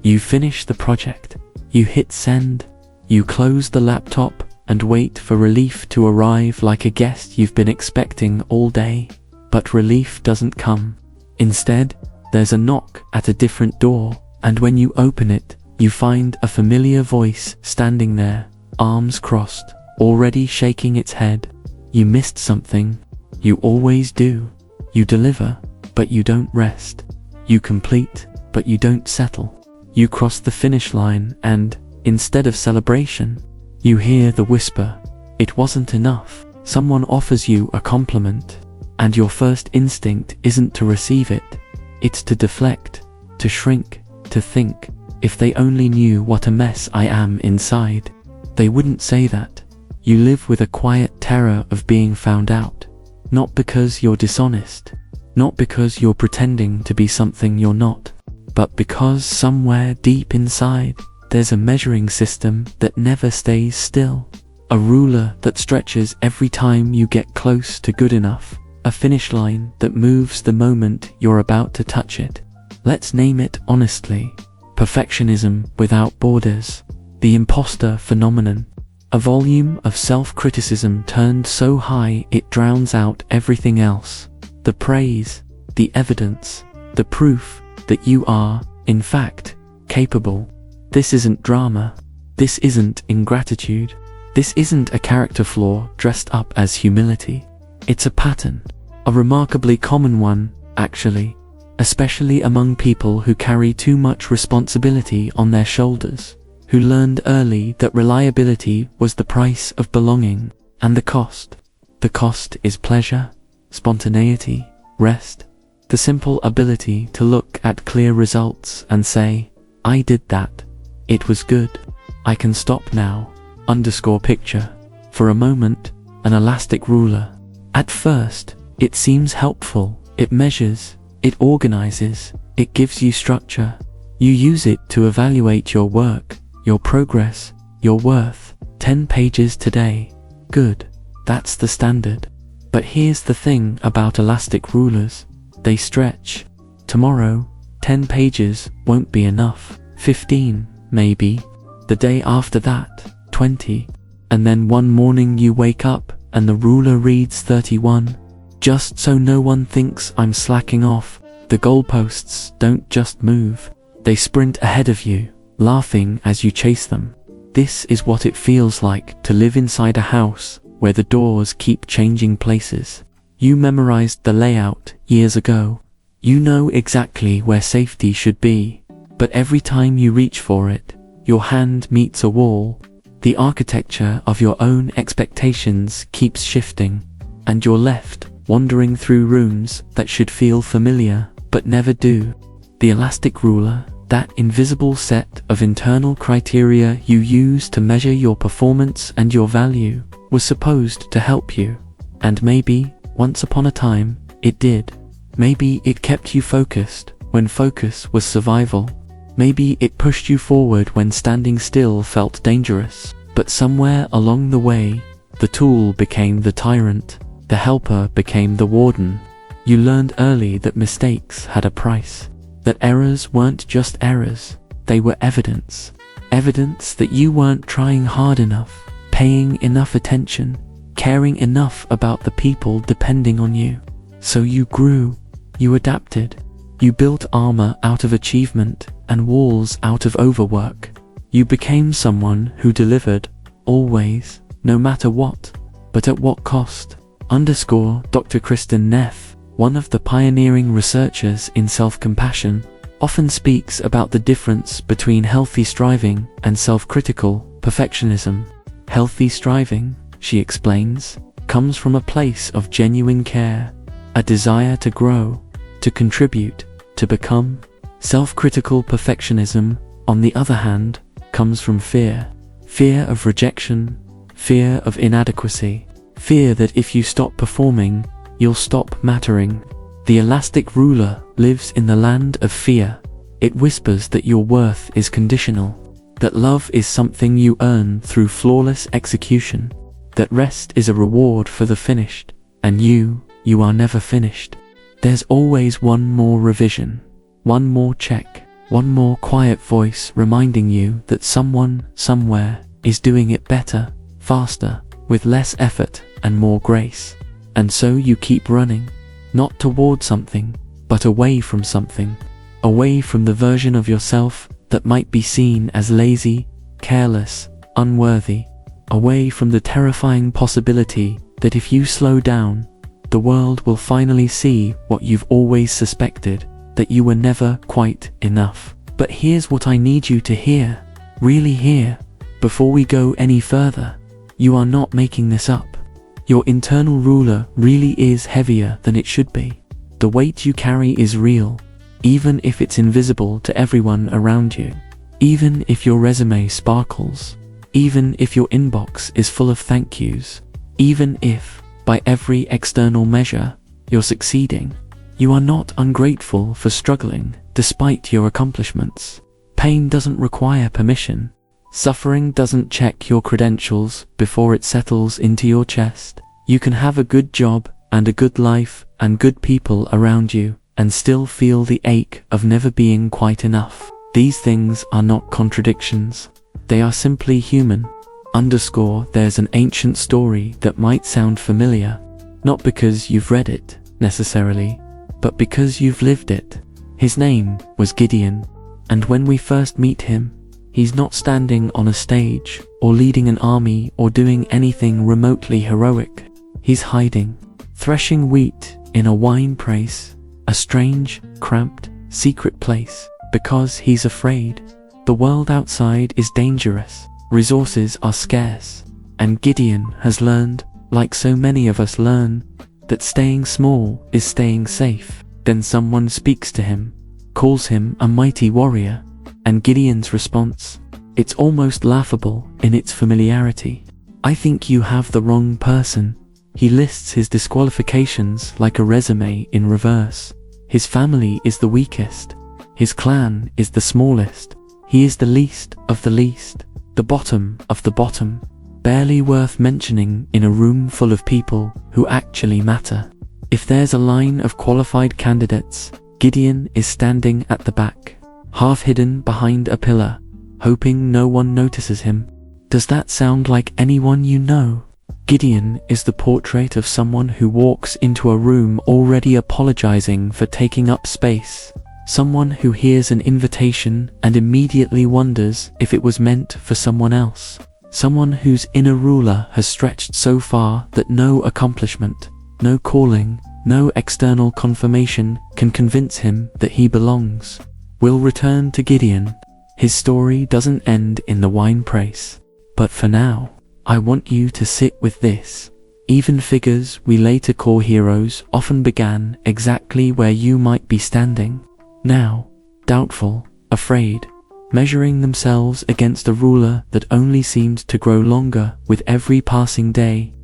You finish the project. You hit send. You close the laptop and wait for relief to arrive like a guest you've been expecting all day. But relief doesn't come. Instead, there's a knock at a different door, and when you open it, you find a familiar voice standing there, arms crossed, already shaking its head. You missed something. You always do. You deliver, but you don't rest. You complete, but you don't settle. You cross the finish line and, instead of celebration, you hear the whisper, "It wasn't enough." Someone offers you a compliment, and your first instinct isn't to receive it. It's to deflect, to shrink, to think, "If they only knew what a mess I am inside." They wouldn't say that. You live with a quiet terror of being found out. Not because you're dishonest, not because you're pretending to be something you're not, but because somewhere deep inside, there's a measuring system that never stays still. A ruler that stretches every time you get close to good enough. A finish line that moves the moment you're about to touch it. Let's name it honestly. Perfectionism without borders. The imposter phenomenon. A volume of self-criticism turned so high it drowns out everything else. The praise, the evidence, the proof that you are, in fact, capable. This isn't drama. This isn't ingratitude. This isn't a character flaw dressed up as humility. It's a pattern. A remarkably common one, actually, especially among people who carry too much responsibility on their shoulders, who learned early that reliability was the price of belonging, and the cost. The cost is pleasure, spontaneity, rest, the simple ability to look at clear results and say, "I did that. It was good. I can stop now." Picture. For a moment, an elastic ruler. At first, it seems helpful. It measures, it organizes, it gives you structure. You use it to evaluate your work, your progress, your worth. 10 pages today. Good. That's the standard. But here's the thing about elastic rulers. They stretch. Tomorrow, 10 pages won't be enough. 15, maybe. The day after that, 20. And then one morning you wake up and the ruler reads 31. Just so no one thinks I'm slacking off, the goalposts don't just move. They sprint ahead of you, laughing as you chase them. This is what it feels like to live inside a house where the doors keep changing places. You memorized the layout years ago. You know exactly where safety should be, but every time you reach for it, your hand meets a wall. The architecture of your own expectations keeps shifting, and you're left wandering through rooms that should feel familiar but never do. The elastic ruler, that invisible set of internal criteria you use to measure your performance and your value, was supposed to help you. And maybe, once upon a time, it did. Maybe it kept you focused when focus was survival. Maybe it pushed you forward when standing still felt dangerous. But somewhere along the way, the tool became the tyrant. The helper became the warden. You learned early that mistakes had a price. That errors weren't just errors. They were evidence. Evidence that you weren't trying hard enough, paying enough attention, caring enough about the people depending on you. So you grew. You adapted. You built armor out of achievement and walls out of overwork. You became someone who delivered, always, no matter what. But at what cost? Dr. Kristen Neff, one of the pioneering researchers in self-compassion, often speaks about the difference between healthy striving and self-critical perfectionism. Healthy striving, she explains, comes from a place of genuine care, a desire to grow, to contribute, to become. Self-critical perfectionism, on the other hand, comes from fear. Fear of rejection, fear of inadequacy, fear that if you stop performing, you'll stop mattering. The elastic ruler lives in the land of fear. It whispers that your worth is conditional, that love is something you earn through flawless execution, that rest is a reward for the finished, and you are never finished. There's always one more revision, one more check, One more quiet voice reminding you that someone, somewhere, is doing it better, faster, with less effort and more grace. And so you keep running, not toward something, but away from something, away from the version of yourself that might be seen as lazy, careless, unworthy, away from the terrifying possibility that if you slow down, the world will finally see what you've always suspected, that you were never quite enough. But here's what I need you to hear, really hear, before we go any further. You are not making this up. Your internal ruler really is heavier than it should be. The weight you carry is real, even if it's invisible to everyone around you. Even if your resume sparkles. Even if your inbox is full of thank yous. Even if, by every external measure, you're succeeding. You are not ungrateful for struggling, despite your accomplishments. Pain doesn't require permission. Suffering doesn't check your credentials before it settles into your chest. You can have a good job and a good life and good people around you and still feel the ache of never being quite enough. These things are not contradictions. They are simply human. There's an ancient story that might sound familiar, not because you've read it, necessarily, but because you've lived it. His name was Gideon, and when we first meet him, he's not standing on a stage, or leading an army, or doing anything remotely heroic. He's hiding, threshing wheat in a wine press, a strange, cramped, secret place, because he's afraid. The world outside is dangerous, resources are scarce, and Gideon has learned, like so many of us learn, that staying small is staying safe. Then someone speaks to him, calls him a mighty warrior, and Gideon's response, it's almost laughable in its familiarity. I think you have the wrong person. He lists his disqualifications like a resume in reverse. His family is the weakest. His clan is the smallest. He is the least of the least, the bottom of the bottom, barely worth mentioning in a room full of people who actually matter. If there's a line of qualified candidates, Gideon is standing at the back, half hidden behind a pillar, hoping no one notices him. Does that sound like anyone you know? Gideon is the portrait of someone who walks into a room already apologizing for taking up space. Someone who hears an invitation and immediately wonders if it was meant for someone else. Someone whose inner ruler has stretched so far that no accomplishment, no calling, no external confirmation can convince him that he belongs. We'll return to Gideon. His story doesn't end in the wine press. But for now, I want you to sit with this. Even figures we later call heroes often began exactly where you might be standing. Now, doubtful, afraid, measuring themselves against a ruler that only seemed to grow longer with every passing day.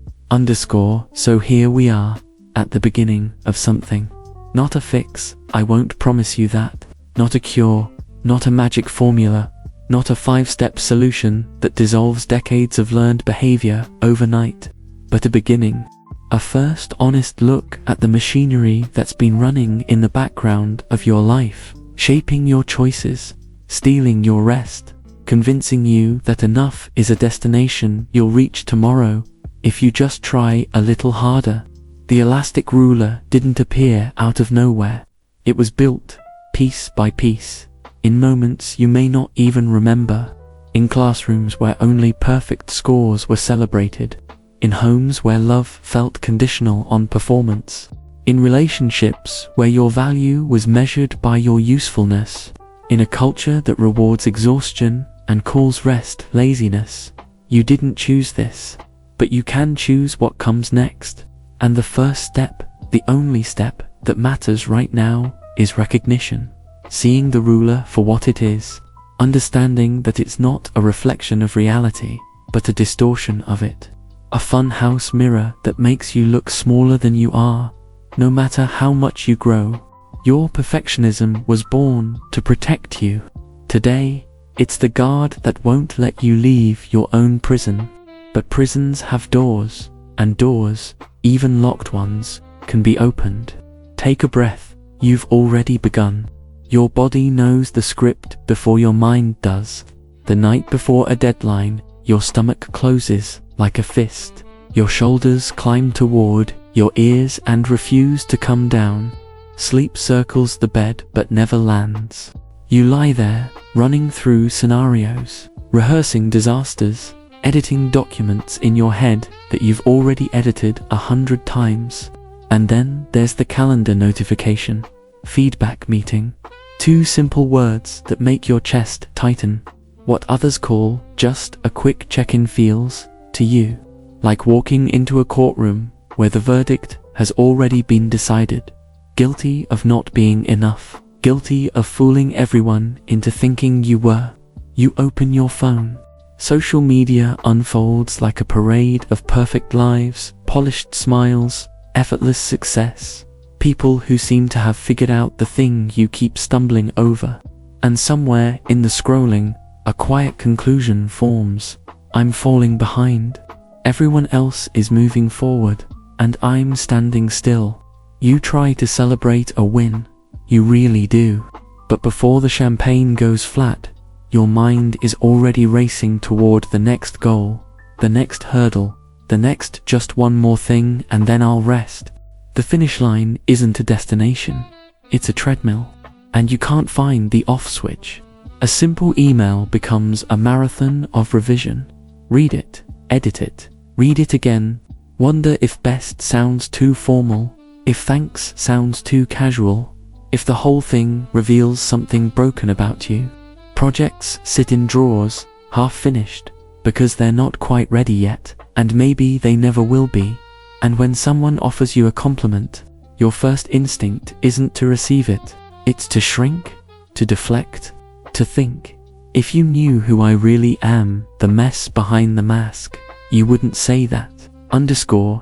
So here we are, at the beginning of something. Not a fix, I won't promise you that. Not a cure, not a magic formula, not a 5-step solution that dissolves decades of learned behavior overnight, but a beginning. A first honest look at the machinery that's been running in the background of your life, shaping your choices, stealing your rest, convincing you that enough is a destination you'll reach tomorrow if you just try a little harder. The elastic ruler didn't appear out of nowhere. It was built, piece by piece, in moments you may not even remember, in classrooms where only perfect scores were celebrated, in homes where love felt conditional on performance, in relationships where your value was measured by your usefulness, in a culture that rewards exhaustion and calls rest laziness. You didn't choose this, but you can choose what comes next. And the first step, the only step that matters right now, is recognition. Seeing the ruler for what it is, understanding that it's not a reflection of reality, but a distortion of it. A funhouse mirror that makes you look smaller than you are, no matter how much you grow. Your perfectionism was born to protect you. Today, it's the guard that won't let you leave your own prison. But prisons have doors, and doors, even locked ones, can be opened. Take a breath, you've already begun. Your body knows the script before your mind does. The night before a deadline, your stomach closes like a fist. Your shoulders climb toward your ears and refuse to come down. Sleep circles the bed but never lands. You lie there, running through scenarios, rehearsing disasters, editing documents in your head that you've already edited 100 times. And then there's the calendar notification. Feedback meeting. 2 simple words that make your chest tighten. What others call just a quick check-in feels, to you, like walking into a courtroom where the verdict has already been decided. Guilty of not being enough. Guilty of fooling everyone into thinking you were. You open your phone. Social media unfolds like a parade of perfect lives, polished smiles, effortless success. People who seem to have figured out the thing you keep stumbling over. And somewhere in the scrolling, a quiet conclusion forms. I'm falling behind. Everyone else is moving forward, and I'm standing still. You try to celebrate a win. You really do. But before the champagne goes flat, your mind is already racing toward the next goal, the next hurdle, the next just one more thing and then I'll rest. The finish line isn't a destination, it's a treadmill, and you can't find the off switch. A simple email becomes a marathon of revision. Read it, edit it, read it again, wonder if best sounds too formal, if thanks sounds too casual, if the whole thing reveals something broken about you. Projects sit in drawers, half finished, because they're not quite ready yet, and maybe they never will be. And when someone offers you a compliment, your first instinct isn't to receive it, it's to shrink, to deflect, to think. If you knew who I really am, the mess behind the mask, you wouldn't say that.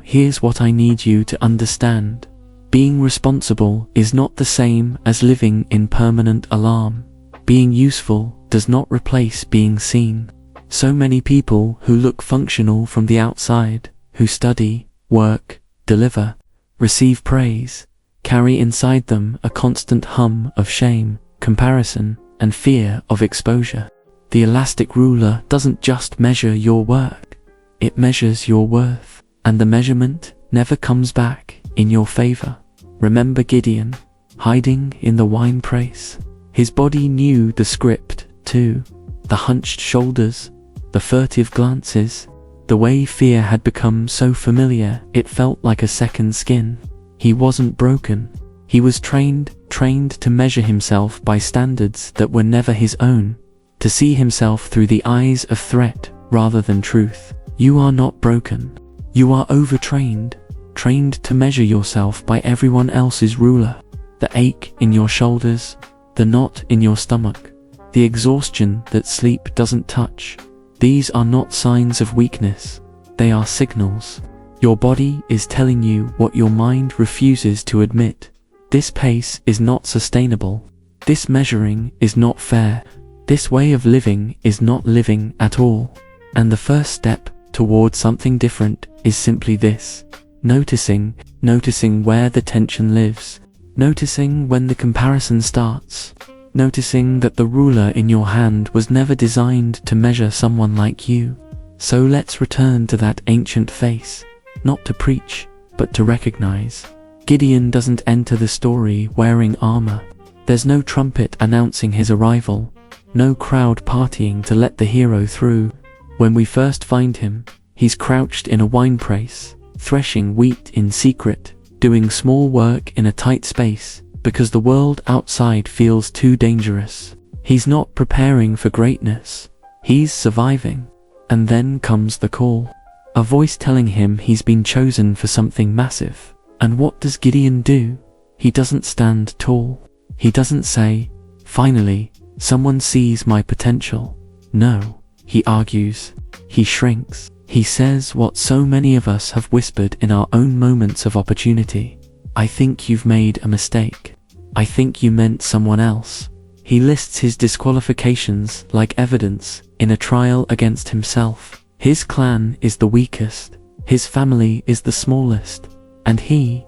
Here's what I need you to understand. Being responsible is not the same as living in permanent alarm. Being useful does not replace being seen. So many people who look functional from the outside, who study, work, deliver, receive praise, carry inside them a constant hum of shame, comparison, and fear of exposure. The elastic ruler doesn't just measure your work, it measures your worth, and the measurement never comes back in your favor. Remember Gideon, hiding in the wine press? His body knew the script too, the hunched shoulders, the furtive glances, the way fear had become so familiar it felt like a second skin. He wasn't broken. He was trained to measure himself by standards that were never his own, to see himself through the eyes of threat rather than truth. You are not broken. You are overtrained, trained to measure yourself by everyone else's ruler. The ache in your shoulders, the knot in your stomach, the exhaustion that sleep doesn't touch. These are not signs of weakness, they are signals. Your body is telling you what your mind refuses to admit. This pace is not sustainable. This measuring is not fair. This way of living is not living at all. And the first step towards something different is simply this: noticing where the tension lives, noticing when the comparison starts, noticing that the ruler in your hand was never designed to measure someone like you. So let's return to that ancient face, not to preach, but to recognize. Gideon doesn't enter the story wearing armor. There's no trumpet announcing his arrival, no crowd partying to let the hero through. When we first find him, he's crouched in a winepress, threshing wheat in secret, doing small work in a tight space, because the world outside feels too dangerous. He's not preparing for greatness, he's surviving. And then comes the call. A voice telling him he's been chosen for something massive. And what does Gideon do? He doesn't stand tall. He doesn't say, "Finally, someone sees my potential." No, he argues. He shrinks. He says what so many of us have whispered in our own moments of opportunity. "I think you've made a mistake. I think you meant someone else." He lists his disqualifications like evidence in a trial against himself. His clan is the weakest, his family is the smallest, and he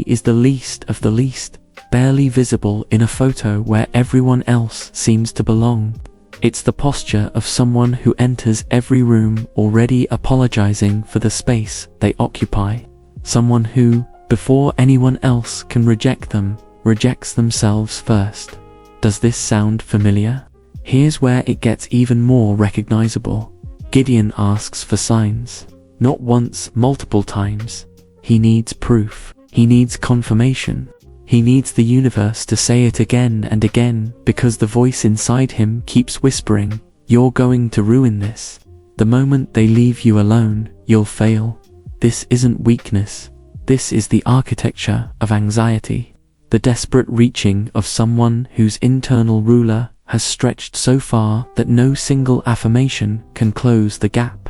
is the least of the least. barely visible in a photo where everyone else seems to belong. It's the posture of someone who enters every room already apologizing for the space they occupy. Someone who, before anyone else can reject them, rejects themselves first. Does this sound familiar? Here's where it gets even more recognizable. Gideon asks for signs. Not once, multiple times. He needs proof. He needs confirmation. He needs the universe to say it again and again, because the voice inside him keeps whispering, "You're going to ruin this. The moment they leave you alone, you'll fail." This isn't weakness. This is the architecture of anxiety. The desperate reaching of someone whose internal ruler has stretched so far that no single affirmation can close the gap.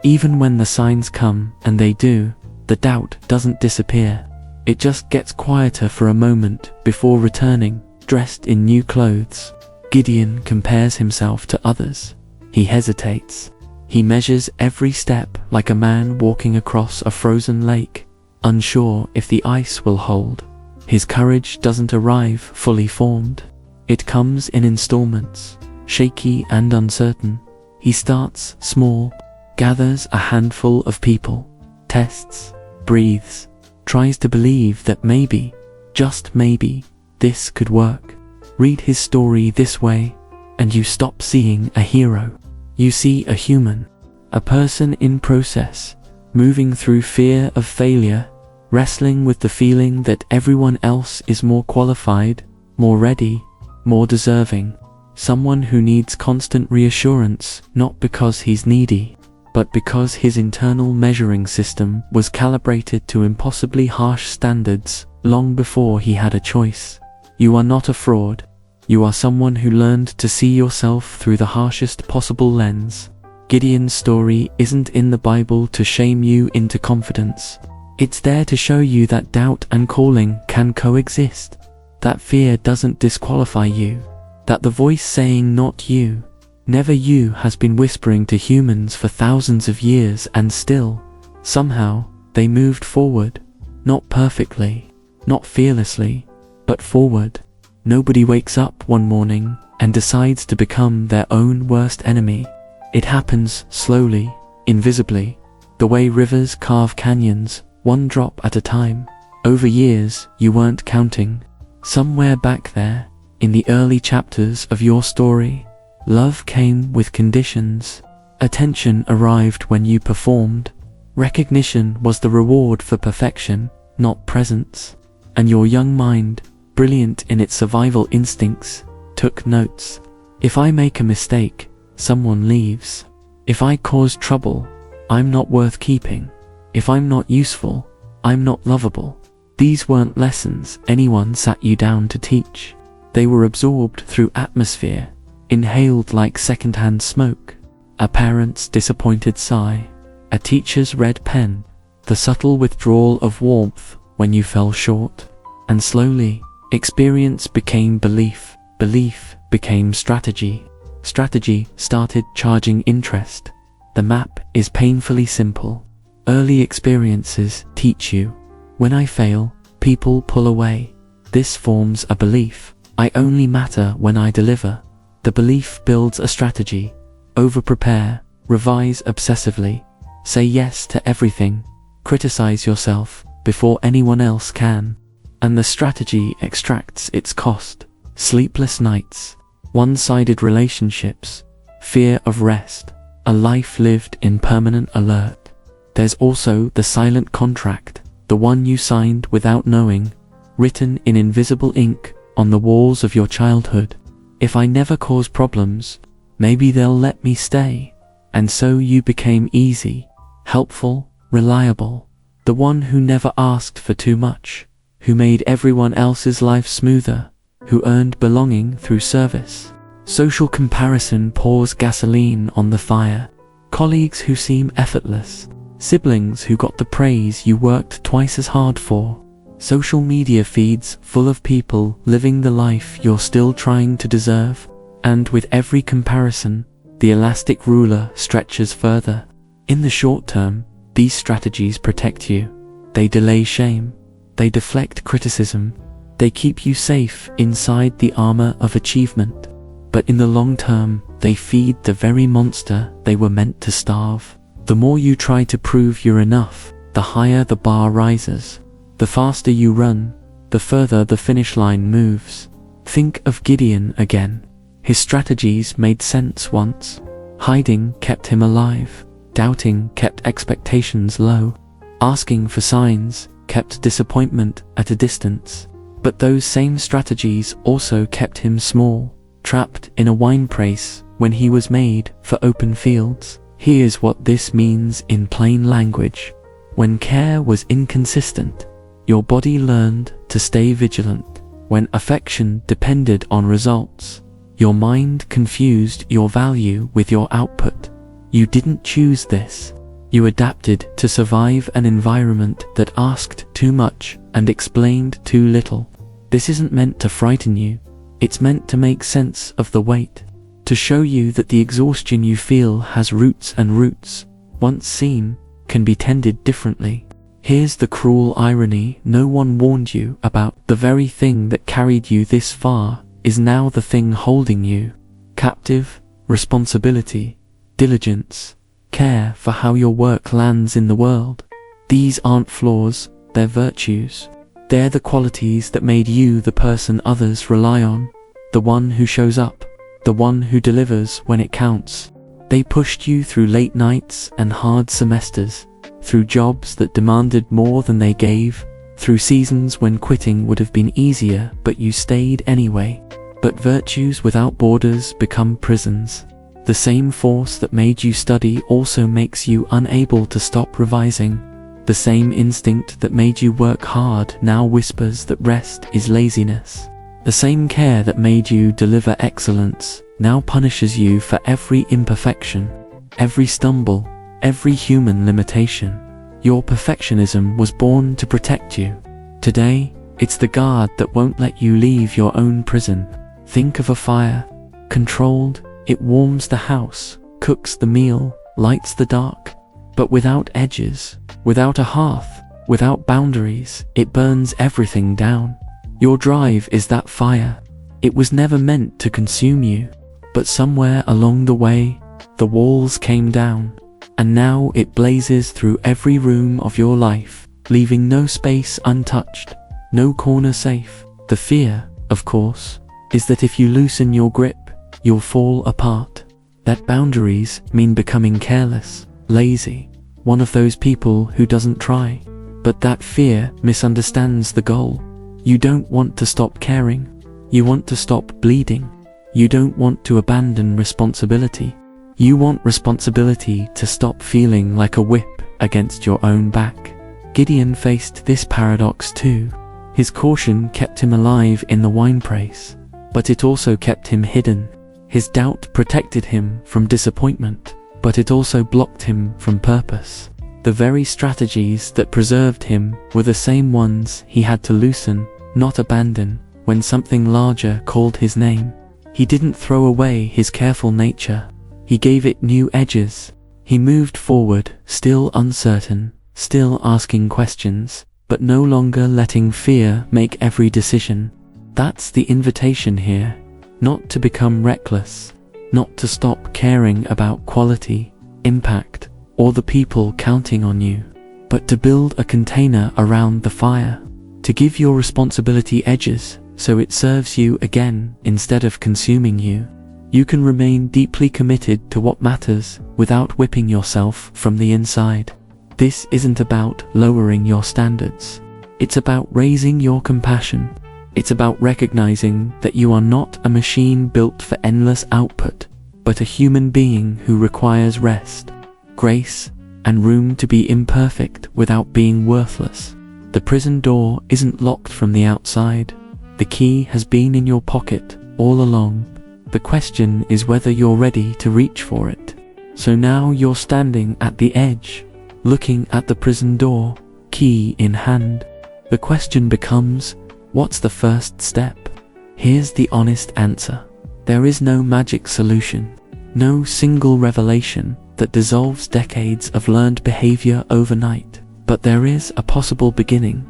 Even when the signs come, and they do, the doubt doesn't disappear. It just gets quieter for a moment before returning, dressed in new clothes. Gideon compares himself to others. He hesitates. He measures every step like a man walking across a frozen lake, unsure if the ice will hold. His courage doesn't arrive fully formed. It comes in installments, shaky and uncertain. He starts small, gathers a handful of people, tests, breathes, tries to believe that maybe, just maybe, this could work. Read his story this way, and you stop seeing a hero. You see a human, a person in process, moving through fear of failure, wrestling with the feeling that everyone else is more qualified, more ready, more deserving. Someone who needs constant reassurance, not because he's needy, but because his internal measuring system was calibrated to impossibly harsh standards long before he had a choice. You are not a fraud. You are someone who learned to see yourself through the harshest possible lens. Gideon's story isn't in the Bible to shame you into confidence. It's there to show you that doubt and calling can coexist, that fear doesn't disqualify you, that the voice saying "not you, never you" has been whispering to humans for thousands of years, and still, somehow, they moved forward. Not perfectly, not fearlessly, but forward. Nobody wakes up one morning and decides to become their own worst enemy. It happens slowly, invisibly, the way rivers carve canyons, one drop at a time. Over years you weren't counting. Somewhere back there, in the early chapters of your story, love came with conditions. Attention arrived when you performed. Recognition was the reward for perfection, not presence. And your young mind, brilliant in its survival instincts, took notes. If I make a mistake, someone leaves. If I cause trouble, I'm not worth keeping. If I'm not useful, I'm not lovable. These weren't lessons anyone sat you down to teach. They were absorbed through atmosphere, inhaled like secondhand smoke. A parent's disappointed sigh, a teacher's red pen, the subtle withdrawal of warmth when you fell short. And slowly, experience became belief, belief became strategy. Strategy started charging interest. The map is painfully simple. Early experiences teach you. When I fail, people pull away. This forms a belief. I only matter when I deliver. The belief builds a strategy. Over-prepare, revise obsessively, say yes to everything, criticize yourself before anyone else can. And the strategy extracts its cost. Sleepless nights, one-sided relationships, fear of rest, a life lived in permanent alert. There's also the silent contract, the one you signed without knowing, written in invisible ink on the walls of your childhood. If I never cause problems, maybe they'll let me stay. And so you became easy, helpful, reliable, the one who never asked for too much, who made everyone else's life smoother, who earned belonging through service. Social comparison pours gasoline on the fire. Colleagues who seem effortless, siblings who got the praise you worked twice as hard for. Social media feeds full of people living the life you're still trying to deserve. And with every comparison, the elastic ruler stretches further. In the short term, these strategies protect you. They delay shame. They deflect criticism. They keep you safe inside the armor of achievement. But in the long term, they feed the very monster they were meant to starve. The more you try to prove you're enough, the higher the bar rises. The faster you run, the further the finish line moves. Think of Gideon again. His strategies made sense once. Hiding kept him alive. Doubting kept expectations low. Asking for signs kept disappointment at a distance. But those same strategies also kept him small, trapped in a winepress when he was made for open fields. Here's what this means in plain language. When care was inconsistent, your body learned to stay vigilant. When affection depended on results, your mind confused your value with your output. You didn't choose this. You adapted to survive an environment that asked too much and explained too little. This isn't meant to frighten you. It's meant to make sense of the weight. To show you that the exhaustion you feel has roots, and roots, once seen, can be tended differently. Here's the cruel irony no one warned you about. The very thing that carried you this far is now the thing holding you captive. Responsibility, diligence, care for how your work lands in the world. These aren't flaws, they're virtues. They're the qualities that made you the person others rely on, the one who shows up, the one who delivers when it counts. They pushed you through late nights and hard semesters, through jobs that demanded more than they gave, through seasons when quitting would have been easier but you stayed anyway. But virtues without borders become prisons. The same force that made you study also makes you unable to stop revising. The same instinct that made you work hard now whispers that rest is laziness. The same care that made you deliver excellence now punishes you for every imperfection, every stumble, every human limitation. Your perfectionism was born to protect you. Today, it's the guard that won't let you leave your own prison. Think of a fire. Controlled, it warms the house, cooks the meal, lights the dark. But without edges, without a hearth, without boundaries, it burns everything down. Your drive is that fire. It was never meant to consume you. But somewhere along the way, the walls came down. And now it blazes through every room of your life, leaving no space untouched, no corner safe. The fear, of course, is that if you loosen your grip, you'll fall apart. That boundaries mean becoming careless, lazy, one of those people who doesn't try. But that fear misunderstands the goal. You don't want to stop caring. You want to stop bleeding. You don't want to abandon responsibility. You want responsibility to stop feeling like a whip against your own back. Gideon faced this paradox too. His caution kept him alive in the winepress, but it also kept him hidden. His doubt protected him from disappointment, but it also blocked him from purpose. The very strategies that preserved him were the same ones he had to loosen, not abandon, when something larger called his name. He didn't throw away his careful nature. He gave it new edges. He moved forward, still uncertain, still asking questions, but no longer letting fear make every decision. That's the invitation here. Not to become reckless, not to stop caring about quality, impact, or the people counting on you, but to build a container around the fire, to give your responsibility edges so it serves you again instead of consuming you. You can remain deeply committed to what matters without whipping yourself from the inside. This isn't about lowering your standards. It's about raising your compassion. It's about recognizing that you are not a machine built for endless output, but a human being who requires rest, grace, and room to be imperfect without being worthless. The prison door isn't locked from the outside. The key has been in your pocket all along. The question is whether you're ready to reach for it. So now you're standing at the edge, looking at the prison door, key in hand. The question becomes, what's the first step? Here's the honest answer. There is no magic solution, no single revelation that dissolves decades of learned behavior overnight. But there is a possible beginning.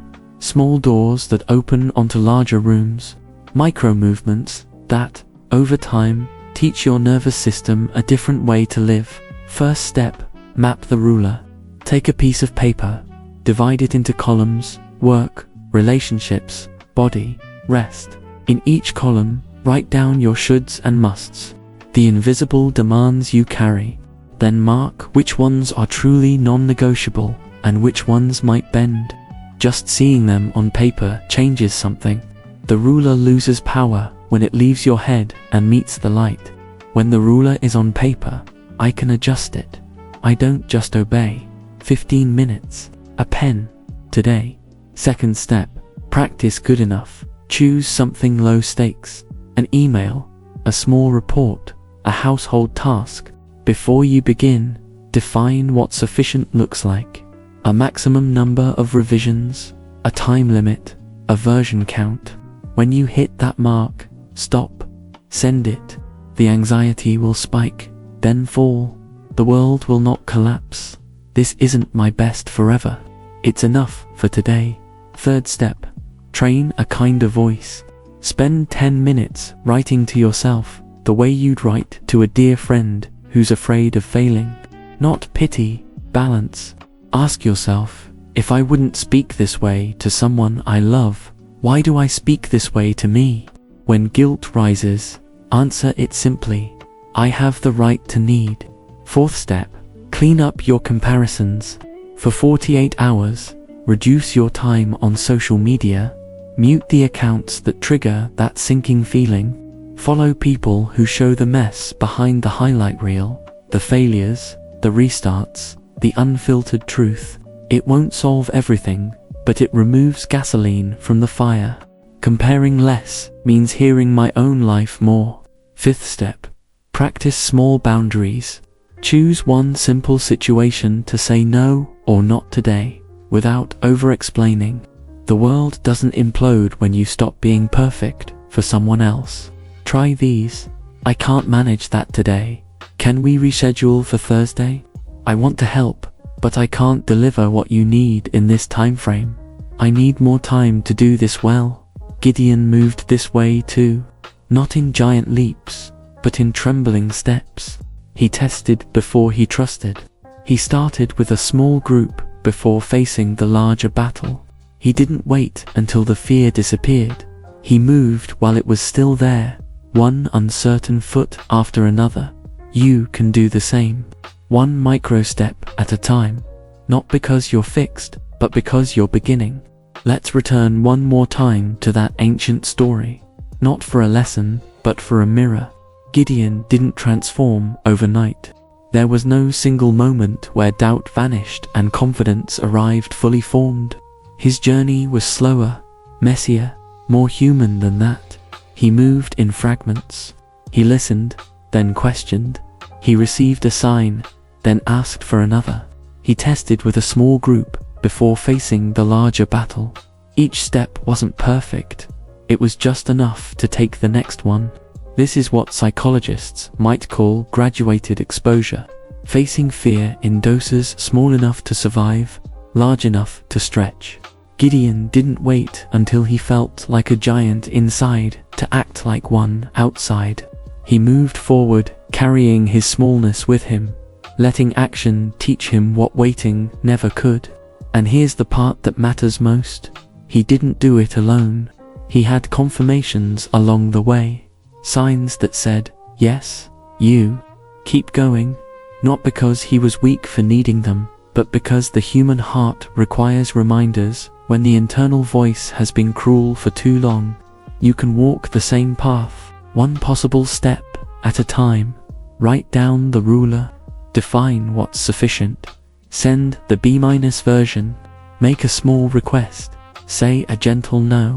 small doors that open onto larger rooms, micro movements that, over time, teach your nervous system a different way to live. First step, map the ruler. Take a piece of paper, divide it into columns: work, relationships, body, rest. In each column, write down your shoulds and musts, the invisible demands you carry. Then mark which ones are truly non-negotiable and which ones might bend. Just seeing them on paper changes something. The ruler loses power when it leaves your head and meets the light. When the ruler is on paper, I can adjust it. I don't just obey. 15 minutes. A pen. Today. Second step. Practice good enough. Choose something low stakes. An email. A small report. A household task. Before you begin, define what sufficient looks like. A maximum number of revisions. A time limit. A version count. When you hit that mark, stop. Send it. The anxiety will spike, then fall. The world will not collapse. This isn't my best forever. It's enough for today. Third step. Train a kinder voice. Spend 10 minutes writing to yourself the way you'd write to a dear friend who's afraid of failing. Not pity, balance. Ask yourself, if I wouldn't speak this way to someone I love, why do I speak this way to me? When guilt rises, answer it simply. I have the right to need. Fourth step. Clean up your comparisons. For 48 hours, reduce your time on social media. Mute the accounts that trigger that sinking feeling. Follow people who show the mess behind the highlight reel, the failures, the restarts, the unfiltered truth. It won't solve everything, but it removes gasoline from the fire. Comparing less means hearing my own life more. Fifth step. Practice small boundaries. Choose one simple situation to say no or not today, without over-explaining. The world doesn't implode when you stop being perfect for someone else. Try these. I can't manage that today. Can we reschedule for Thursday? I want to help, but I can't deliver what you need in this time frame. I need more time to do this well. Gideon moved this way too. Not in giant leaps, but in trembling steps. He tested before he trusted. He started with a small group before facing the larger battle. He didn't wait until the fear disappeared. He moved while it was still there, one uncertain foot after another. You can do the same. One micro step at a time. Not because you're fixed, but because you're beginning. Let's return one more time to that ancient story. Not for a lesson, but for a mirror. Gideon didn't transform overnight. There was no single moment where doubt vanished and confidence arrived fully formed. His journey was slower, messier, more human than that. He moved in fragments. He listened, then questioned. He received a sign, then asked for another. He tested with a small group before facing the larger battle. Each step wasn't perfect. It was just enough to take the next one. This is what psychologists might call graduated exposure. Facing fear in doses small enough to survive, large enough to stretch. Gideon didn't wait until he felt like a giant inside to act like one outside. He moved forward, carrying his smallness with him, letting action teach him what waiting never could. And here's the part that matters most. He didn't do it alone. He had confirmations along the way. Signs that said, yes, you, keep going. Not because he was weak for needing them, but because the human heart requires reminders when the internal voice has been cruel for too long. You can walk the same path, one possible step at a time. Write down the ruler. Define what's sufficient. Send the B- version. Make a small request. Say a gentle no.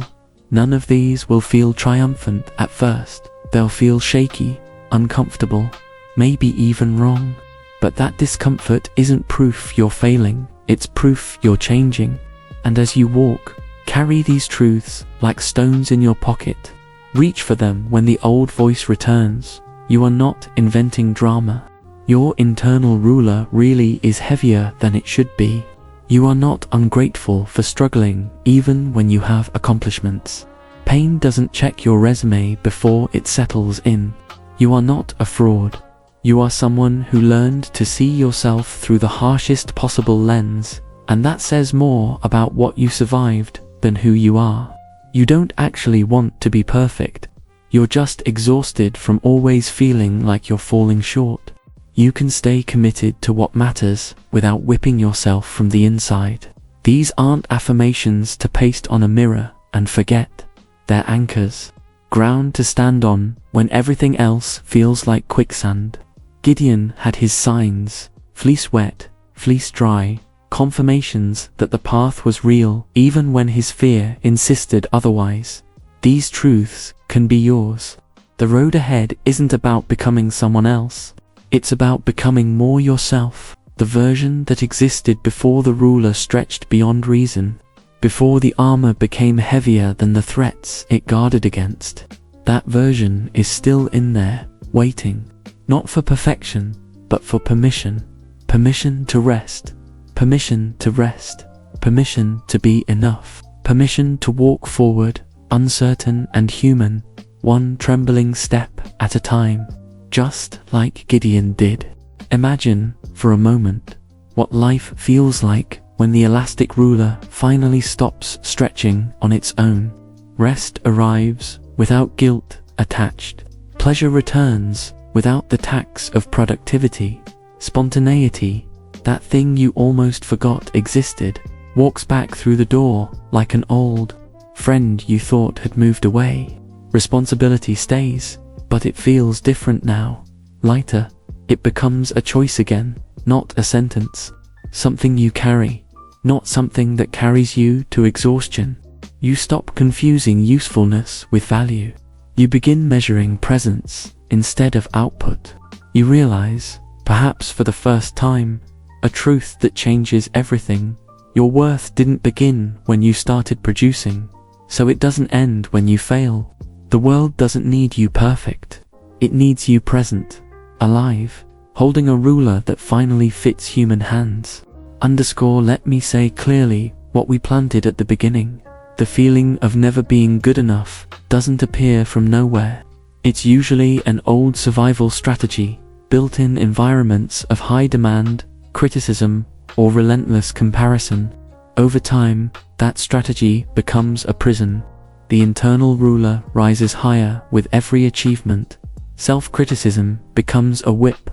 None of these will feel triumphant at first. They'll feel shaky, uncomfortable, maybe even wrong. But that discomfort isn't proof you're failing, it's proof you're changing. And as you walk, carry these truths like stones in your pocket. Reach for them when the old voice returns. You are not inventing drama. Your internal ruler really is heavier than it should be. You are not ungrateful for struggling even when you have accomplishments. Pain doesn't check your resume before it settles in. You are not a fraud. You are someone who learned to see yourself through the harshest possible lens, and that says more about what you survived than who you are. You don't actually want to be perfect. You're just exhausted from always feeling like you're falling short. You can stay committed to what matters without whipping yourself from the inside. These aren't affirmations to paste on a mirror and forget. They're anchors, ground to stand on when everything else feels like quicksand. Gideon had his signs, fleece wet, fleece dry, confirmations that the path was real even when his fear insisted otherwise. These truths can be yours. The road ahead isn't about becoming someone else. It's about becoming more yourself, the version that existed before the ruler stretched beyond reason, before the armor became heavier than the threats it guarded against. That version is still in there, waiting, not for perfection, but for permission. Permission to rest. Permission to rest. Permission to be enough. Permission to walk forward, uncertain and human, one trembling step at a time, just like Gideon did. Imagine, for a moment, what life feels like when the elastic ruler finally stops stretching on its own. Rest arrives without guilt attached. Pleasure returns without the tax of productivity. Spontaneity, that thing you almost forgot existed, walks back through the door like an old friend you thought had moved away. Responsibility stays, but it feels different now. Lighter. It becomes a choice again, not a sentence. Something you carry, not something that carries you to exhaustion. You stop confusing usefulness with value. You begin measuring presence instead of output. You realize, perhaps for the first time, a truth that changes everything. Your worth didn't begin when you started producing, so it doesn't end when you fail. The world doesn't need you perfect. It needs you present, alive, holding a ruler that finally fits human hands. Let me say clearly what we planted at the beginning. The feeling of never being good enough doesn't appear from nowhere. It's usually an old survival strategy, built in environments of high demand, criticism, or relentless comparison. Over time, that strategy becomes a prison. The internal ruler rises higher with every achievement. Self-criticism becomes a whip,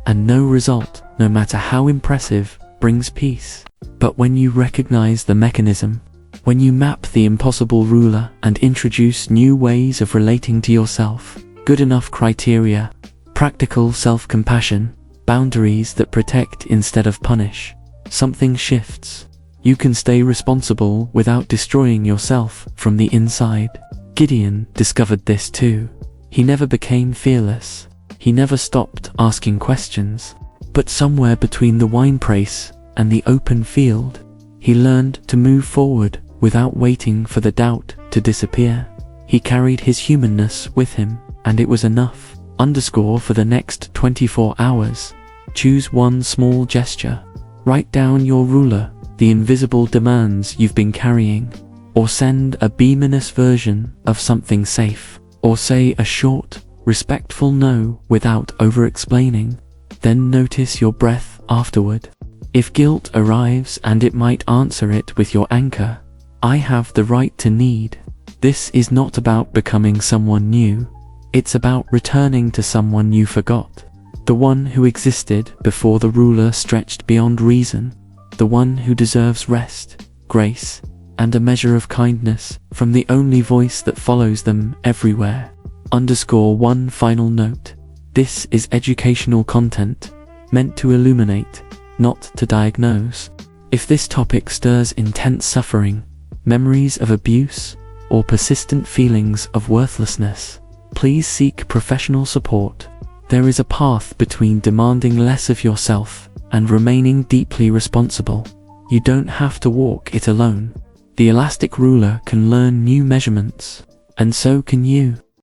and no result, no matter how impressive, brings peace. But when you recognize the mechanism, when you map the impossible ruler and introduce new ways of relating to yourself, good enough criteria, practical self-compassion, boundaries that protect instead of punish, something shifts. You can stay responsible without destroying yourself from the inside. Gideon discovered this too. He never became fearless. He never stopped asking questions. But somewhere between the winepress and the open field, he learned to move forward without waiting for the doubt to disappear. He carried his humanness with him, and it was enough. For the next 24 hours, choose one small gesture. Write down your ruler, the invisible demands you've been carrying, or send a beaminous version of something safe, or say a short, respectful no without over-explaining. Then notice your breath afterward. If guilt arrives, and it might answer it with your anchor, I have the right to need. This is not about becoming someone new. It's about returning to someone you forgot. The one who existed before the ruler stretched beyond reason. The one who deserves rest, grace, and a measure of kindness from the only voice that follows them everywhere. One final note. This is educational content, meant to illuminate, not to diagnose. If this topic stirs intense suffering, memories of abuse, or persistent feelings of worthlessness, please seek professional support. There is a path between demanding less of yourself and remaining deeply responsible. You don't have to walk it alone. The elastic ruler can learn new measurements, and so can you.